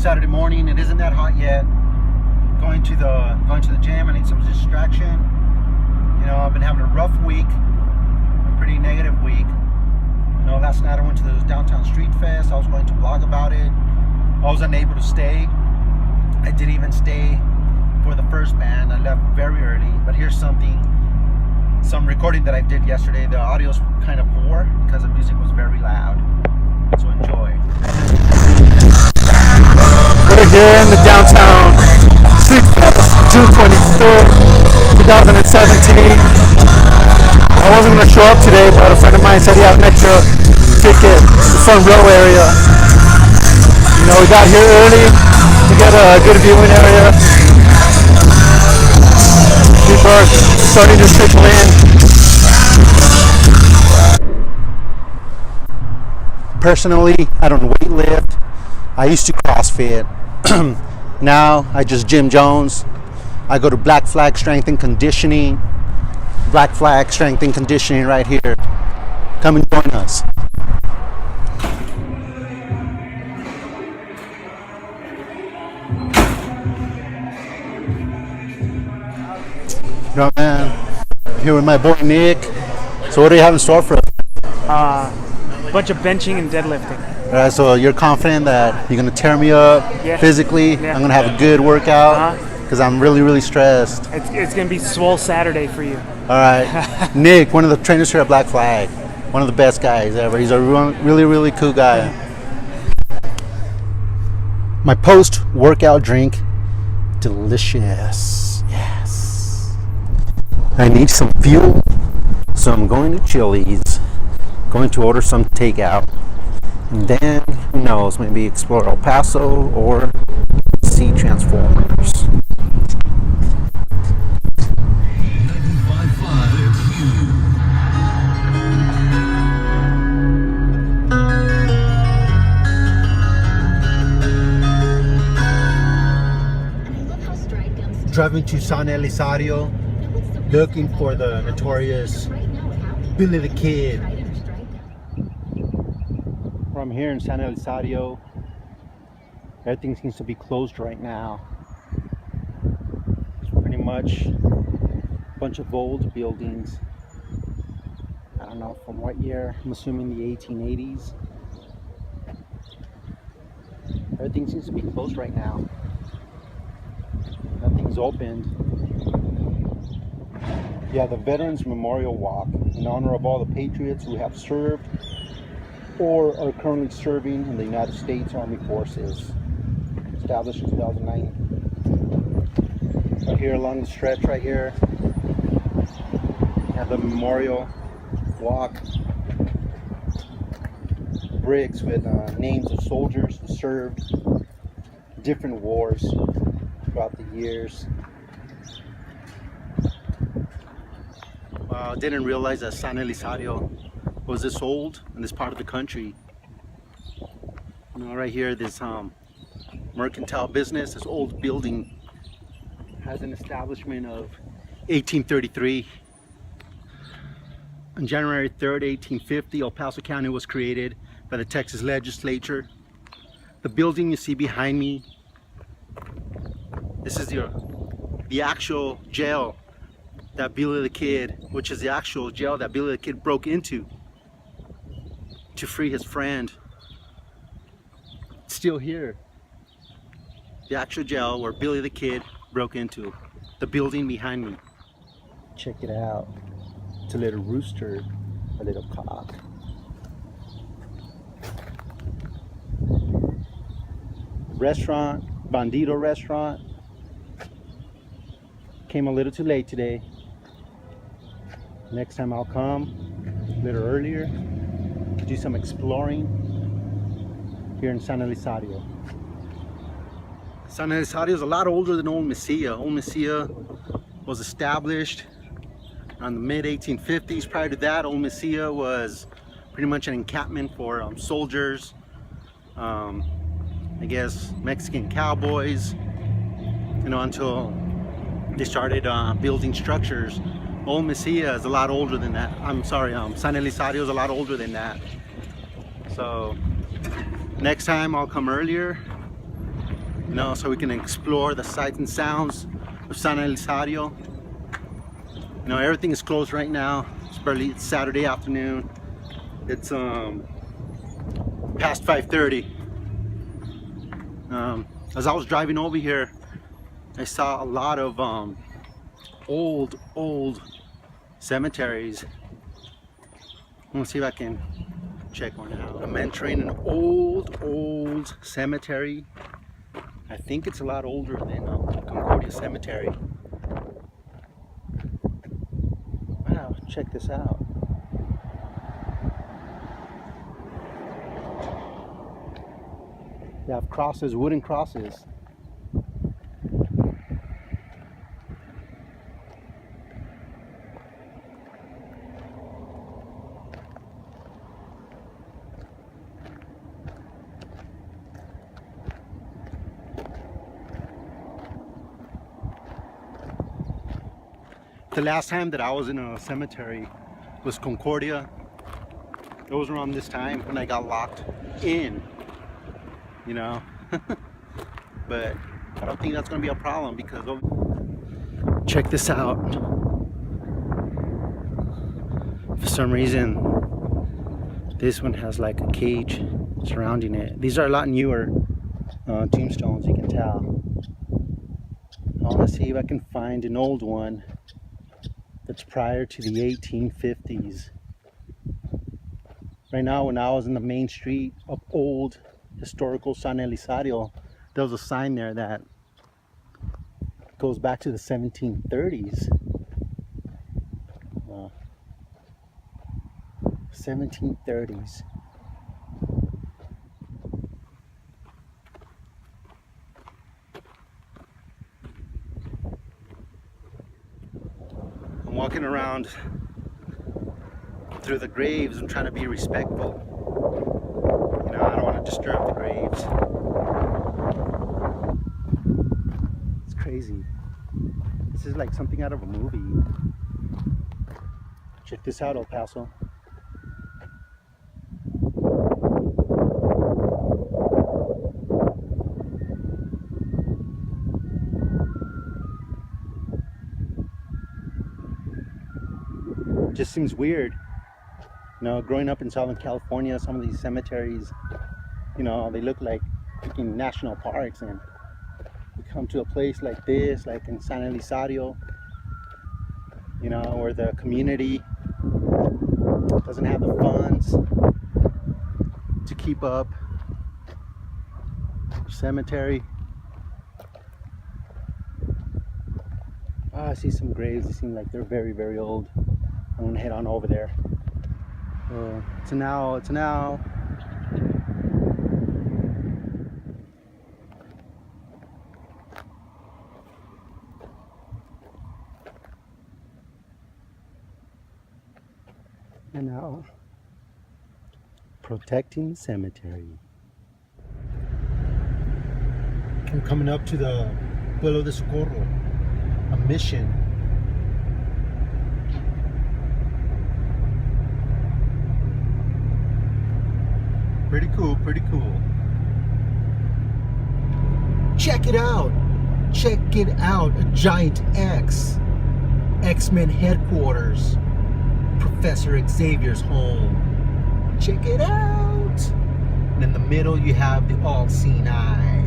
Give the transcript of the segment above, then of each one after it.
Saturday morning. It isn't that hot yet. Going to the gym. I need some distraction. You know, I've been having a rough week, a pretty negative week. You know, last night I went to the downtown street fest. I was going to blog about it. I was unable to stay. I didn't even stay for the first band. I left very early. But here's some recording that I did yesterday. The audio's kind of poor because the music was very loud. So enjoy. We're here in the downtown street fest, June 23rd, 2017. I wasn't going to show up today, but a friend of mine said he had an extra ticket to the front row area. You know, we got here early to get a good viewing area. People are starting to trickle in. Personally, I don't weight lift. I used to CrossFit. Now I just Jim Jones. I go to Black Flag Strength and Conditioning. Black Flag Strength and Conditioning right here. Come and join us. You know, man, I'm here with my boy Nick. So what do you have in store for us? Bunch of benching and deadlifting. All right, so you're confident that you're gonna tear me up physically? Yeah. I'm gonna have a good workout because I'm really stressed. It's gonna be swole Saturday for you. All right, Nick, one of the trainers here at Black Flag, one of the best guys ever. He's a really cool guy. My post-workout drink, delicious. Yes. I need some fuel, so I'm going to Chili's. Going to order some takeout, and then who knows, maybe explore El Paso or see Transformers. 95.5. Driving to San Elizario, looking for the notorious Billy the Kid. I'm here in San Elizario. Everything seems to be closed right now. It's pretty much a bunch of old buildings. I don't know from what year. I'm assuming the 1880s. Everything seems to be closed right now. Nothing's opened. Yeah, the Veterans Memorial Walk in honor of all the patriots who have served or are currently serving in the United States Army Forces, established in 2009. Right here along the stretch right here, we have the Memorial Walk, bricks with names of soldiers who served different wars throughout the years. Wow, I didn't realize that San Elizario was this old in this part of the country. You know, right here, this mercantile business, this old building has an establishment of 1833. On January 3rd, 1850, El Paso County was created by the Texas legislature. The building you see behind me, this is the actual jail that Billy the Kid, which is the actual jail that Billy the Kid broke into to free his friend. It's still here. The actual jail where Billy the Kid broke into. The building behind me. Check it out. It's a little rooster, a little cock. Restaurant, Bandito restaurant. Came a little too late today. Next time I'll come a little earlier. Do some exploring here in San Elizario. San Elizario is a lot older than Old Mesilla. Old Mesilla was established in the mid-1850s. Prior to that, Old Mesilla was pretty much an encampment for soldiers, I guess Mexican cowboys, you know, until they started building structures. Old Mesilla is a lot older than that. I'm sorry, San Elizario is a lot older than that. So next time I'll come earlier you know, so we can explore the sights and sounds of San Elizario. You know, everything is closed right now. It's Saturday afternoon. It's past 5:30. As I was driving over here, I saw a lot of old cemeteries. I'm gonna see if I can check one out. I'm entering an old cemetery. I think it's a lot older than Concordia Cemetery. Wow, check this out. They have crosses, wooden crosses. The last time that I was in a cemetery was Concordia. It was around this time when I got locked in, you know. But I don't think that's gonna be a problem because check this out. For some reason, this one has like a cage surrounding it. These are a lot newer tombstones, you can tell. I wanna see if I can find an old one that's prior to the 1850s. Right now, when I was in the main street of old historical San Elizario, there was a sign there that goes back to the 1730s. 1730s. I'm walking around through the graves. I'm trying to be respectful. You know, I don't want to disturb the graves. It's crazy. This is like something out of a movie. Check this out, El Paso. Just seems weird, you know, growing up in Southern California. Some of these cemeteries, you know, they look like freaking national parks, and we come to a place like this, like in San Elizario, you know, where the community doesn't have the funds to keep up cemetery. I see some graves. They seem like they're very old. I'm gonna head on over there. It's an owl. An owl. Protecting the cemetery. I'm coming up to the Pueblo de Socorro, a mission. Pretty cool, pretty cool. Check it out. Check it out. A giant X. X-Men headquarters. Professor Xavier's home. Check it out. And in the middle you have the all-seeing eye.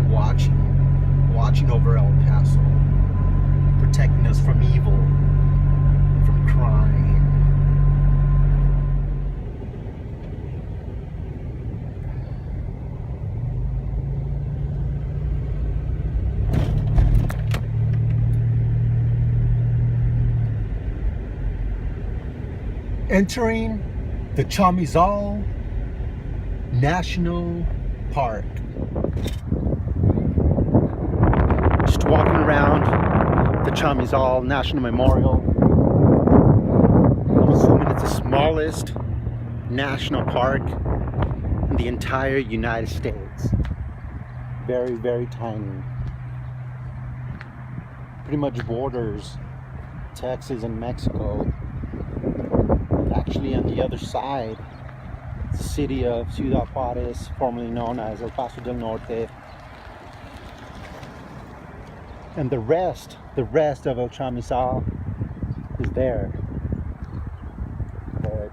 Watching over El Paso. Protecting us from evil. From crime. Entering the Chamizal National Park. Just walking around the Chamizal National Memorial. I'm assuming it's the smallest national park in the entire United States. Very tiny. Pretty much borders Texas and Mexico. Actually on the other side, the city of Ciudad Juarez, formerly known as El Paso del Norte, And the rest of El Chamizal is there. But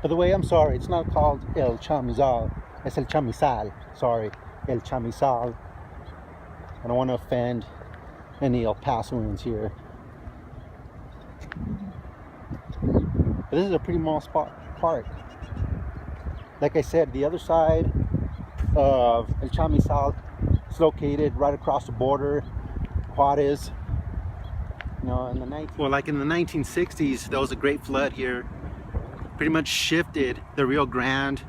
by the way, I'm sorry, it's not called El Chamizal, it's El Chamizal. Sorry, El Chamizal. I don't want to offend any El Pasoans here. But this is a pretty small park. Like I said, the other side of El Chamizal is located right across the border, Juarez. You know, in the 1960s, there was a great flood here. Pretty much shifted the Rio Grande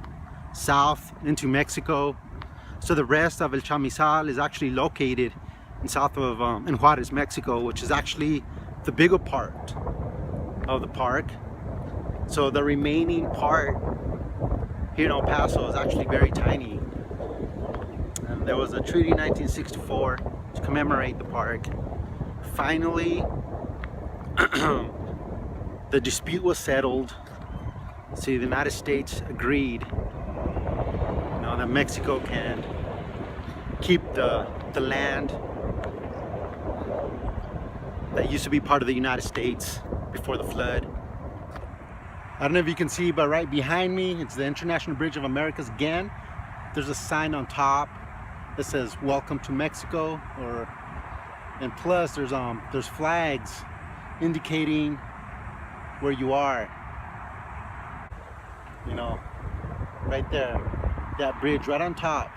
south into Mexico. So the rest of El Chamizal is actually located in south of in Juarez, Mexico, which is actually the bigger part of the park. So the remaining part here in El Paso is actually very tiny. And there was a treaty in 1964 to commemorate the park. Finally, the dispute was settled. So the United States agreed, you know, that Mexico can keep the land that used to be part of the United States before the flood. I don't know if you can see, but right behind me, it's the International Bridge of Americas again. There's a sign on top that says "Welcome to Mexico," and plus there's flags indicating where you are. You know, right there, that bridge right on top,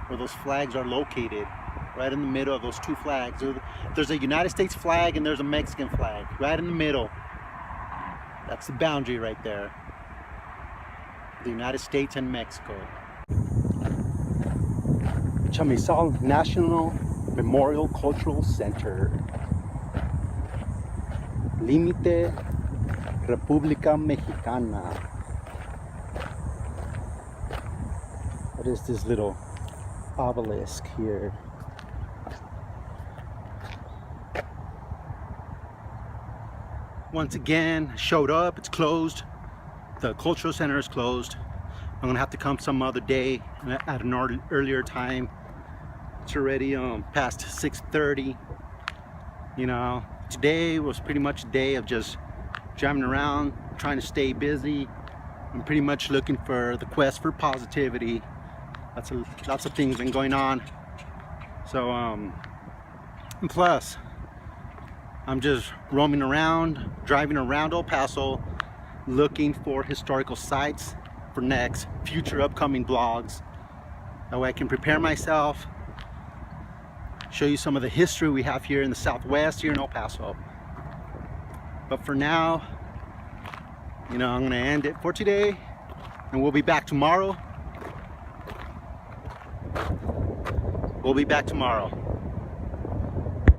where those flags are located, right in the middle of those two flags. There's a United States flag and there's a Mexican flag right in the middle. That's the boundary right there. The United States and Mexico. Chamizal National Memorial Cultural Center. Límite República Mexicana. What is this little obelisk here? Once again, showed up, it's closed. The cultural center is closed. I'm gonna have to come some other day at an earlier time. It's already past 6:30. You know, today was pretty much a day of just driving around, trying to stay busy. I'm pretty much looking for the quest for positivity. Lots of things been going on. So, and plus, I'm just roaming around, driving around El Paso, looking for historical sites for future upcoming vlogs. That way I can prepare myself, show you some of the history we have here in the Southwest, here in El Paso. But for now, you know, I'm gonna end it for today, and we'll be back tomorrow. We'll be back tomorrow.